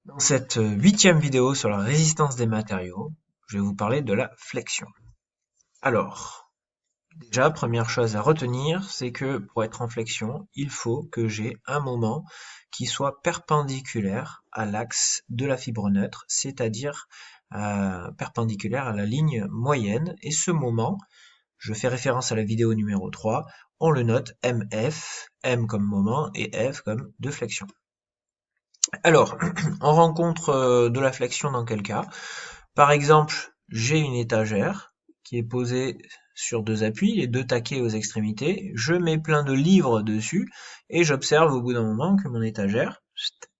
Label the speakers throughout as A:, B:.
A: Dans cette 8e vidéo sur la résistance des matériaux, je vais vous parler de la flexion. Alors, déjà, première chose à retenir, c'est que pour être en flexion, il faut que j'ai un moment qui soit perpendiculaire à l'axe de la fibre neutre, c'est-à-dire perpendiculaire à la ligne moyenne. Et ce moment, je fais référence à la vidéo numéro 3, on le note MF, M comme moment et F comme de flexion. Alors, on rencontre de la flexion dans quel cas? Par exemple, j'ai une étagère qui est posée sur deux appuis, les deux taquets aux extrémités, je mets plein de livres dessus, et j'observe au bout d'un moment que mon étagère,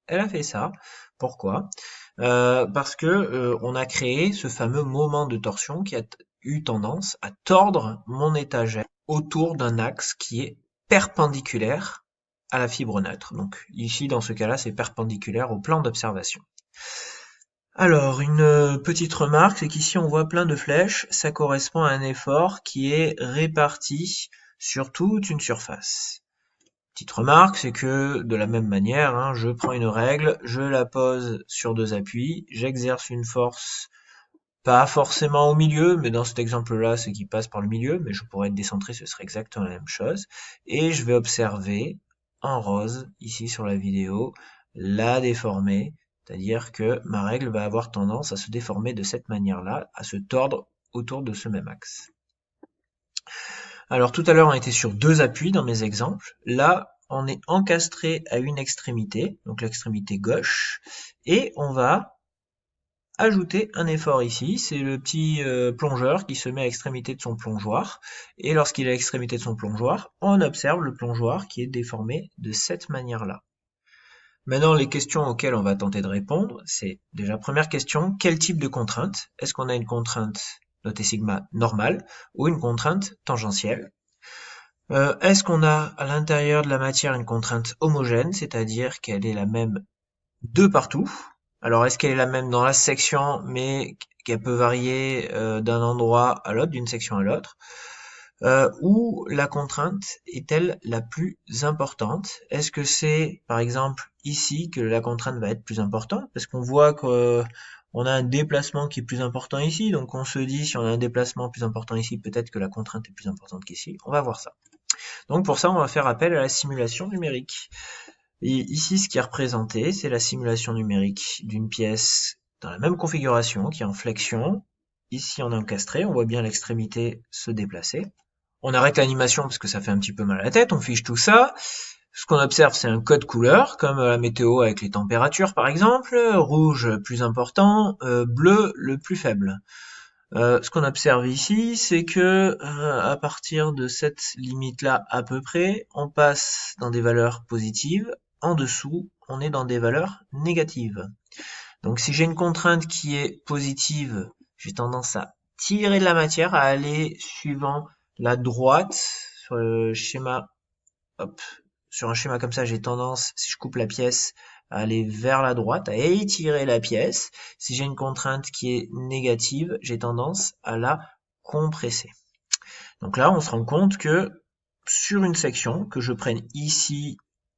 A: elle a fait ça. Pourquoi? Parce que on a créé ce fameux moment de torsion qui a eu tendance à tordre mon étagère autour d'un axe qui est perpendiculaire à la fibre neutre. Donc ici, dans ce cas-là, c'est perpendiculaire au plan d'observation. Alors, une petite remarque, c'est qu'ici on voit plein de flèches, ça correspond à un effort qui est réparti sur toute une surface. Petite remarque, c'est que de la même manière, je prends une règle, je la pose sur deux appuis, j'exerce une force pas forcément au milieu, mais dans cet exemple-là, c'est qui passe par le milieu, mais je pourrais être décentré, ce serait exactement la même chose. Et je vais observer en rose, ici sur la vidéo, la déformer, c'est-à-dire que ma règle va avoir tendance à se déformer de cette manière-là, à se tordre autour de ce même axe. Alors tout à l'heure, on était sur deux appuis dans mes exemples. Là, on est encastré à une extrémité, donc l'extrémité gauche, et on va ajouter un effort ici, c'est le petit plongeur qui se met à l'extrémité de son plongeoir, et lorsqu'il est à l'extrémité de son plongeoir, on observe le plongeoir qui est déformé de cette manière-là. Maintenant, les questions auxquelles on va tenter de répondre, c'est déjà première question, quel type de contrainte? Est-ce qu'on a une contrainte notée sigma normale ou une contrainte tangentielle? Est-ce qu'on a à l'intérieur de la matière une contrainte homogène, c'est-à-dire qu'elle est la même de partout? Alors, est-ce qu'elle est la même dans la section, mais qu'elle peut varier d'un endroit à l'autre, d'une section à l'autre? Ou la contrainte est-elle la plus importante? Est-ce que c'est, par exemple, ici que la contrainte va être plus importante? Parce qu'on voit qu'on a un déplacement qui est plus important ici, donc on se dit, si on a un déplacement plus important ici, peut-être que la contrainte est plus importante qu'ici. On va voir ça. Donc pour ça, on va faire appel à la simulation numérique. Et ici, ce qui est représenté, c'est la simulation numérique d'une pièce dans la même configuration, qui est en flexion. Ici, on est encastré, on voit bien l'extrémité se déplacer. On arrête l'animation parce que ça fait un petit peu mal à la tête, on fiche tout ça. Ce qu'on observe, c'est un code couleur, comme la météo avec les températures par exemple. Rouge plus important, bleu le plus faible. Ce qu'on observe ici, c'est que à partir de cette limite-là à peu près, on passe dans des valeurs positives. En dessous, on est dans des valeurs négatives. Donc si j'ai une contrainte qui est positive, j'ai tendance à tirer de la matière, à aller suivant la droite sur le schéma. Hop, sur un schéma comme ça, j'ai tendance, si je coupe la pièce, à aller vers la droite, à étirer la pièce. Si j'ai une contrainte qui est négative, j'ai tendance à la compresser. Donc là, on se rend compte que sur une section, que je prenne ici,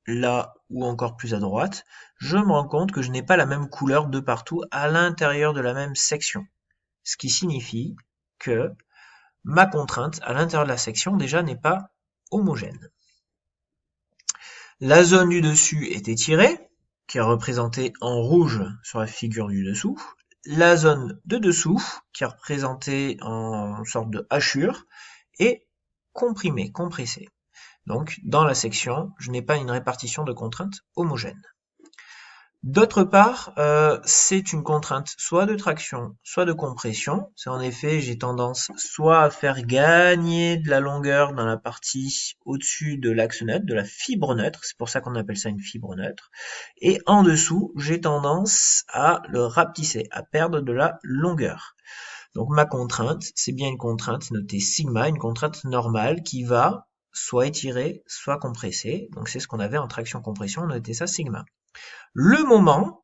A: là ou encore plus à droite, je me rends compte que je n'ai pas la même couleur de partout à l'intérieur de la même section. Ce qui signifie que ma contrainte à l'intérieur de la section déjà n'est pas homogène. La zone du dessus est étirée, qui est représentée en rouge sur la figure du dessous. La zone de dessous, qui est représentée en sorte de hachure, est comprimée, compressée. Donc, dans la section, je n'ai pas une répartition de contraintes homogène. D'autre part, c'est une contrainte soit de traction, soit de compression. C'est en effet, j'ai tendance soit à faire gagner de la longueur dans la partie au-dessus de l'axe neutre, de la fibre neutre, c'est pour ça qu'on appelle ça une fibre neutre, et en dessous, j'ai tendance à le rapetisser, à perdre de la longueur. Donc ma contrainte, c'est bien une contrainte notée sigma, une contrainte normale qui va soit étirer, soit compresser. Donc c'est ce qu'on avait en traction-compression, on notait ça sigma. Le moment,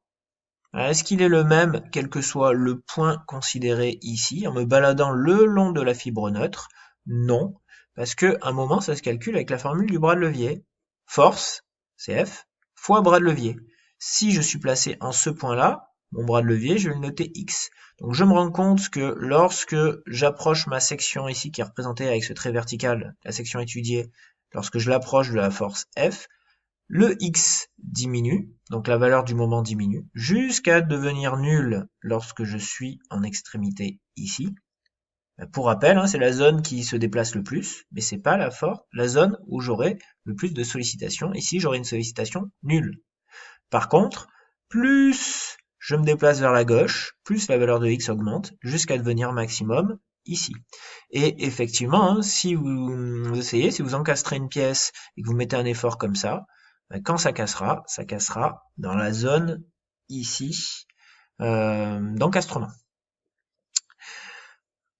A: est-ce qu'il est le même quel que soit le point considéré ici, en me baladant le long de la fibre neutre? Non, parce que un moment, ça se calcule avec la formule du bras de levier. Force, CF, fois bras de levier. si je suis placé en ce point-là, mon bras de levier, je vais le noter X. Donc je me rends compte que lorsque j'approche ma section ici, qui est représentée avec ce trait vertical, la section étudiée, lorsque je l'approche de la force F, le X diminue, donc la valeur du moment diminue, jusqu'à devenir nul lorsque je suis en extrémité ici. Pour rappel, c'est la zone qui se déplace le plus, mais c'est pas la zone où j'aurai le plus de sollicitations. Ici, j'aurai une sollicitation nulle. Par contre, plus je me déplace vers la gauche, plus la valeur de X augmente, jusqu'à devenir maximum ici. Et effectivement, si vous essayez, si vous encastrez une pièce et que vous mettez un effort comme ça, quand ça cassera dans la zone ici d'encastrement.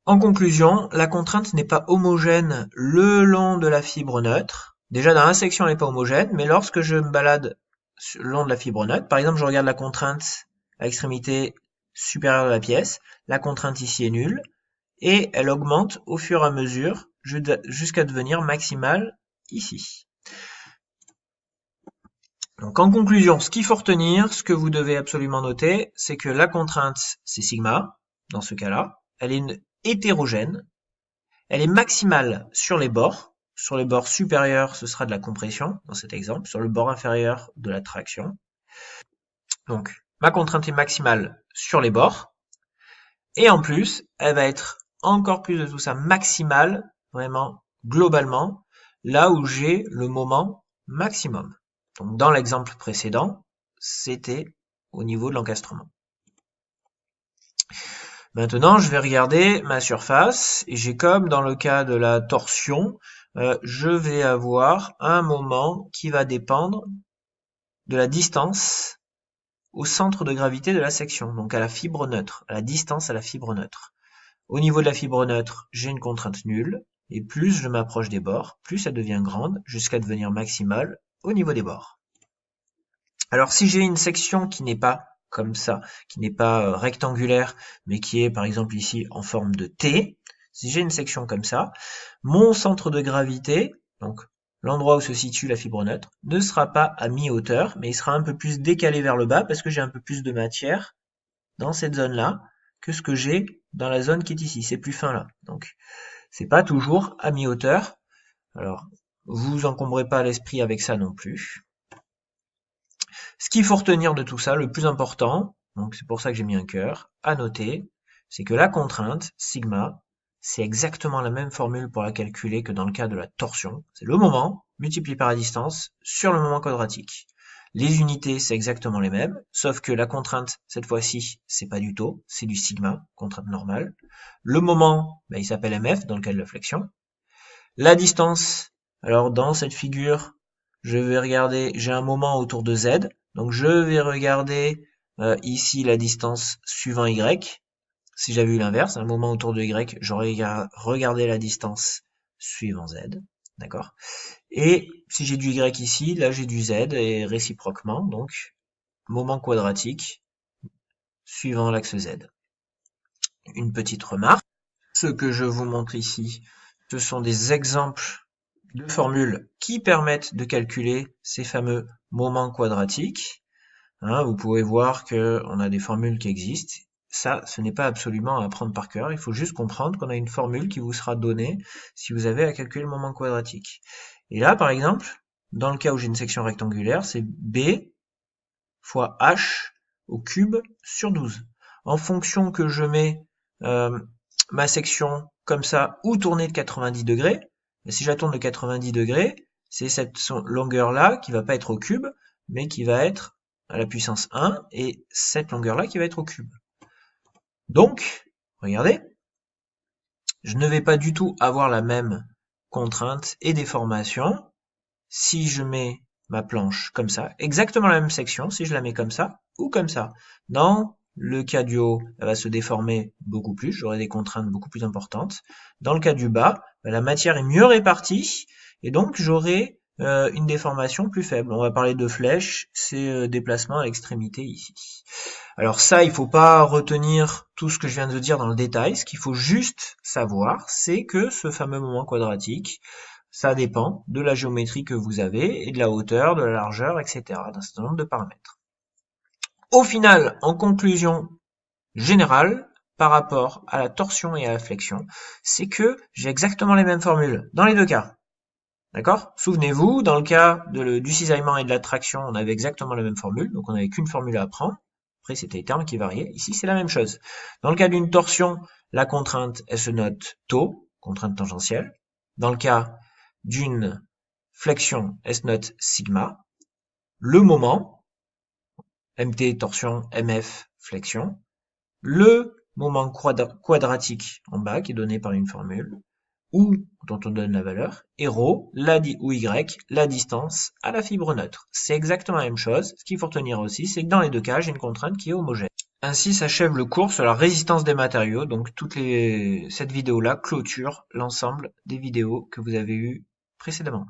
A: En conclusion, la contrainte n'est pas homogène le long de la fibre neutre. Déjà, dans la section, elle n'est pas homogène, mais lorsque je me balade le long de la fibre neutre, par exemple, je regarde la contrainte à l'extrémité supérieure de la pièce, la contrainte ici est nulle, et elle augmente au fur et à mesure jusqu'à devenir maximale ici. Donc en conclusion, ce qu'il faut retenir, ce que vous devez absolument noter, c'est que la contrainte, c'est sigma, dans ce cas-là, elle est hétérogène, elle est maximale sur les bords supérieurs, ce sera de la compression, dans cet exemple, sur le bord inférieur de la traction. Donc, ma contrainte est maximale sur les bords, et en plus, elle va être encore plus de tout ça maximale, vraiment, globalement, là où j'ai le moment maximum. Donc, dans l'exemple précédent, c'était au niveau de l'encastrement. Maintenant, je vais regarder ma surface et j'ai comme dans le cas de la torsion, je vais avoir un moment qui va dépendre de la distance au centre de gravité de la section, donc à la fibre neutre, à la distance à la fibre neutre. Au niveau de la fibre neutre, j'ai une contrainte nulle et plus je m'approche des bords, plus elle devient grande jusqu'à devenir maximale au niveau des bords. Alors si j'ai une section qui n'est pas comme ça, qui n'est pas rectangulaire, mais qui est par exemple ici en forme de T, si j'ai une section comme ça, mon centre de gravité, donc l'endroit où se situe la fibre neutre, ne sera pas à mi-hauteur, mais il sera un peu plus décalé vers le bas parce que j'ai un peu plus de matière dans cette zone-là que ce que j'ai dans la zone qui est ici. C'est plus fin là. Donc c'est pas toujours à mi-hauteur. Alors, vous encombrez pas l'esprit avec ça non plus. Ce qu'il faut retenir de tout ça, le plus important, donc c'est pour ça que j'ai mis un cœur, à noter, c'est que la contrainte, sigma, c'est exactement la même formule pour la calculer que dans le cas de la torsion. C'est le moment multiplié par la distance sur le moment quadratique. Les unités, c'est exactement les mêmes, sauf que la contrainte, cette fois-ci, c'est pas du taux, c'est du sigma, contrainte normale. Le moment, il s'appelle MF dans le cas de la flexion. La distance, alors dans cette figure, je vais regarder, j'ai un moment autour de Z, donc je vais regarder ici la distance suivant Y. Si j'avais eu l'inverse, un moment autour de Y, j'aurais regardé la distance suivant Z. D'accord? Et si j'ai du Y ici, là j'ai du Z et réciproquement, donc moment quadratique suivant l'axe Z. Une petite remarque, ce que je vous montre ici, ce sont des exemples de formules qui permettent de calculer ces fameux moments quadratiques. Vous pouvez voir qu'on a des formules qui existent. Ça, ce n'est pas absolument à apprendre par cœur. Il faut juste comprendre qu'on a une formule qui vous sera donnée si vous avez à calculer le moment quadratique. Et là, par exemple, dans le cas où j'ai une section rectangulaire, c'est B fois H au cube sur 12. En fonction que je mets ma section comme ça ou tournée de 90 degrés, si je la tourne de 90 degrés, c'est cette longueur-là qui va pas être au cube, mais qui va être à la puissance 1, et cette longueur-là qui va être au cube. Donc, regardez, je ne vais pas du tout avoir la même contrainte et déformation si je mets ma planche comme ça, exactement la même section, si je la mets comme ça ou comme ça. Dans le cas du haut, elle va se déformer beaucoup plus, j'aurai des contraintes beaucoup plus importantes. Dans le cas du bas, la matière est mieux répartie, et donc j'aurai une déformation plus faible. On va parler de flèches, c'est déplacement à l'extrémité ici. Alors ça, il faut pas retenir tout ce que je viens de dire dans le détail. Ce qu'il faut juste savoir, c'est que ce fameux moment quadratique, ça dépend de la géométrie que vous avez et de la hauteur, de la largeur, etc. d'un certain nombre de paramètres. Au final, en conclusion générale, par rapport à la torsion et à la flexion, c'est que j'ai exactement les mêmes formules dans les deux cas. D'accord? Souvenez-vous, dans le cas du cisaillement et de la traction, on avait exactement la même formule, donc on n'avait qu'une formule à apprendre. Après, c'était les termes qui variaient. Ici, c'est la même chose. Dans le cas d'une torsion, la contrainte, elle se note tau, contrainte tangentielle. Dans le cas d'une flexion, elle se note sigma. Le moment, MT torsion, MF flexion. Le moment quadratique en bas, qui est donné par une formule, ou dont on donne la valeur, et ρ, ou y, la distance à la fibre neutre. C'est exactement la même chose. Ce qu'il faut retenir aussi, c'est que dans les deux cas, j'ai une contrainte qui est homogène. Ainsi s'achève le cours sur la résistance des matériaux. Donc cette vidéo-là clôture l'ensemble des vidéos que vous avez eues précédemment.